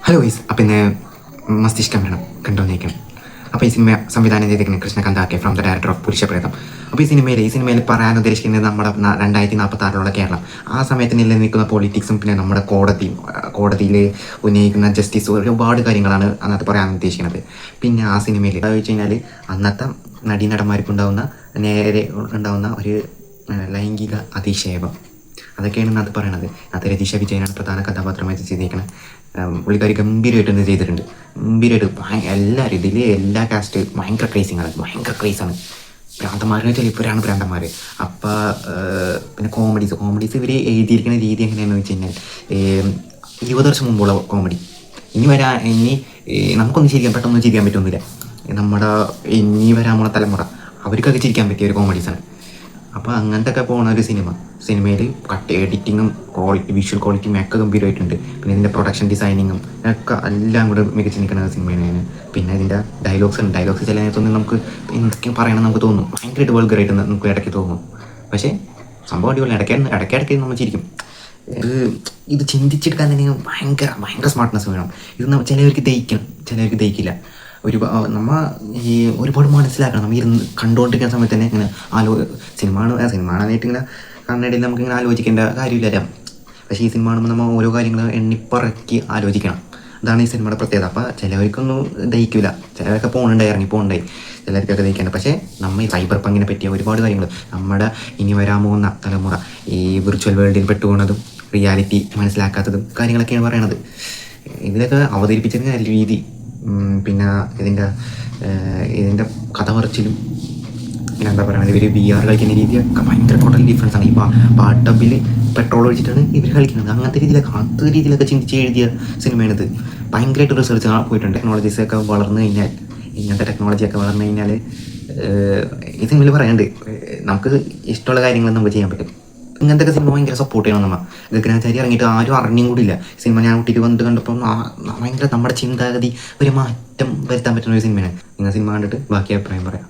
Hello guys, അപ്പം ഇന്ന് മസ്തിഷ്കം വേണം കണ്ടുവന്നിരിക്കണം. അപ്പോൾ ഈ സിനിമ സംവിധാനം ചെയ്തിരിക്കുന്നത് Krishnakanth RK from the director of Purushapretham. അപ്പോൾ ഈ സിനിമയിൽ പറയാൻ ഉദ്ദേശിക്കുന്നത് നമ്മുടെ 2046 കേരളം. ആ സമയത്ത് നിലനിൽക്കുന്ന പൊളിറ്റിക്സും പിന്നെ നമ്മുടെ കോടതിയിൽ ഉന്നയിക്കുന്ന ജസ്റ്റിസ്, ഒരുപാട് കാര്യങ്ങളാണ് അന്നത്തെ പറയാൻ ഉദ്ദേശിക്കുന്നത്. പിന്നെ ആ സിനിമയിൽ വെച്ച് കഴിഞ്ഞാൽ അന്നത്തെ നടീനടന്മാർക്കുണ്ടാവുന്ന നേരെ ഉണ്ടാവുന്ന ഒരു ലൈംഗിക അധിക്ഷേപം, അതൊക്കെയാണ് ഇന്നത്തെ പറയണത്. അത് രതീഷ വിജയനാണ് പ്രധാന കഥാപാത്രമായി ചെയ്തിരിക്കുന്നത്. പുള്ളിക്കാരി ഗംഭീരമായിട്ട് തന്നെ ചെയ്തിട്ടുണ്ട്. ഗംഭീരമായിട്ട് എല്ലാവരും എല്ലാ കാസ്റ്റ് ഭയങ്കര ക്രേസാണ്. ഭ്രാന്തന്മാരെന്ന് വെച്ചാൽ ഇവരാണ് ഭ്രാന്തന്മാർ. അപ്പോൾ പിന്നെ കോമഡീസ് ഇവർ എഴുതിയിരിക്കുന്ന രീതി എങ്ങനെയാണെന്ന് വെച്ച് കഴിഞ്ഞാൽ 20 വർഷം മുമ്പുള്ള കോമഡി ഇനി നമുക്കൊന്നും പെട്ടെന്ന് ചിരിക്കാൻ പറ്റുന്നില്ല. നമ്മുടെ ഇനി വരാനുള്ള തലമുറ അവർക്കൊക്കെ ചിരിക്കാൻ പറ്റിയ ഒരു കോമഡീസാണ്. അപ്പോൾ അങ്ങനത്തെ ഒക്കെ പോകുന്ന ഒരു സിനിമയിൽ എഡിറ്റിങ്ങും വിഷ്വൽ ക്വാളിറ്റിയും ഒക്കെ ഗംഭീരമായിട്ടുണ്ട്. പിന്നെ ഇതിൻ്റെ പ്രൊഡക്ഷൻ ഡിസൈനിങ്ങും ഒക്കെ എല്ലാം കൂടെ മികച്ച് നിൽക്കുന്ന സിനിമയാണ്. പിന്നെ ഇതിൻ്റെ ഡയലോഗ്സ് ചില നേരത്തൊന്നും നമുക്ക് എന്തൊക്കെയും പറയണം നമുക്ക് തോന്നും. ഭയങ്കരമായിട്ട് വൾഗറായിട്ട് നമുക്ക് ഇടയ്ക്ക് തോന്നും. പക്ഷേ സംഭവം അടിപൊളി. ഇടയ്ക്കിടയ്ക്ക് നമ്മൾ ചിരിക്കും. ഇത് ചിന്തിച്ചെടുക്കാൻ തന്നെ ഭയങ്കര സ്മാർട്ട്നെസ് വേണം. ഇത് ചിലവർക്ക് ദഹിക്കില്ല. ഒരുപാട് മനസ്സിലാക്കണം. നമ്മൾ ഇരുന്ന് കണ്ടുകൊണ്ടിരിക്കുന്ന സമയത്ത് തന്നെ ഇങ്ങനെ സിനിമയാണെന്നായിട്ട് ഇങ്ങനെ കണ്ണടയിൽ നമുക്കിങ്ങനെ ആലോചിക്കേണ്ട കാര്യമില്ല. പക്ഷേ ഈ സിനിമ കാണുമ്പോൾ നമ്മൾ ഓരോ കാര്യങ്ങളും എണ്ണിപ്പറക്കി ആലോചിക്കണം. അതാണ് ഈ സിനിമയുടെ പ്രത്യേകത. അപ്പോൾ ചിലവർക്കൊന്നും ദഹിക്കില്ല, ചിലവരൊക്കെ ഇറങ്ങി പോകുന്നുണ്ടായി, ചിലർക്കൊക്കെ ദഹിക്കേണ്ട. പക്ഷേ നമ്മൾ ഈ സൈബർ പങ്കിനെ പറ്റിയ ഒരുപാട് കാര്യങ്ങൾ, നമ്മുടെ ഇനി വരാൻ പോകുന്ന തലമുറ ഈ വിർച്വൽ വേൾഡിൽ പെട്ടുപോകുന്നതും റിയാലിറ്റി മനസ്സിലാക്കാത്തതും കാര്യങ്ങളൊക്കെയാണ് പറയണത്. ഇതിലൊക്കെ അവതരിപ്പിച്ചതിന് രീതി, പിന്നെ ഇതിൻ്റെ കഥ പറച്ചിലും, പിന്നെ എന്താ പറയുന്നത്, ഇവർ VR കളിക്കുന്ന രീതിയൊക്കെ ഭയങ്കര ടോട്ടൽ ഡിഫറൻസ് ആണ്. ഈ പാട്ടബിൽ പെട്രോൾ ഒഴിച്ചിട്ടാണ് ഇവർ കളിക്കുന്നത്. അങ്ങനത്തെ രീതിയിലൊക്കെ ചിന്തിച്ച് എഴുതിയ സിനിമയാണിത്. ഭയങ്കരമായിട്ട് റിസർച്ച് പോയിട്ടുണ്ട്. ഇങ്ങനത്തെ ടെക്നോളജിയൊക്കെ വളർന്നു കഴിഞ്ഞാൽ ഈ സിനിമയിൽ പറയുന്നുണ്ട് നമുക്ക് ഇഷ്ടമുള്ള കാര്യങ്ങൾ നമുക്ക് ചെയ്യാൻ പറ്റും. ഇങ്ങനത്തെ സിനിമ ഭയങ്കര സപ്പോർട്ട് ചെയ്യണം. നമ്മൾ ഗഗനാചാരി ഇറങ്ങിയിട്ട് ആരും അറിഞ്ഞും കൂടിയില്ല. സിനിമ ഞാൻ കുട്ടിക്ക് വന്നിട്ട് കണ്ടപ്പോൾ ഭയങ്കര നമ്മുടെ ചിന്താഗതി ഒരു മാറ്റം വരുത്താൻ പറ്റുന്ന ഒരു സിനിമയാണ്. നിങ്ങൾ സിനിമ കണ്ടിട്ട് ബാക്കി അഭിപ്രായം പറയാം.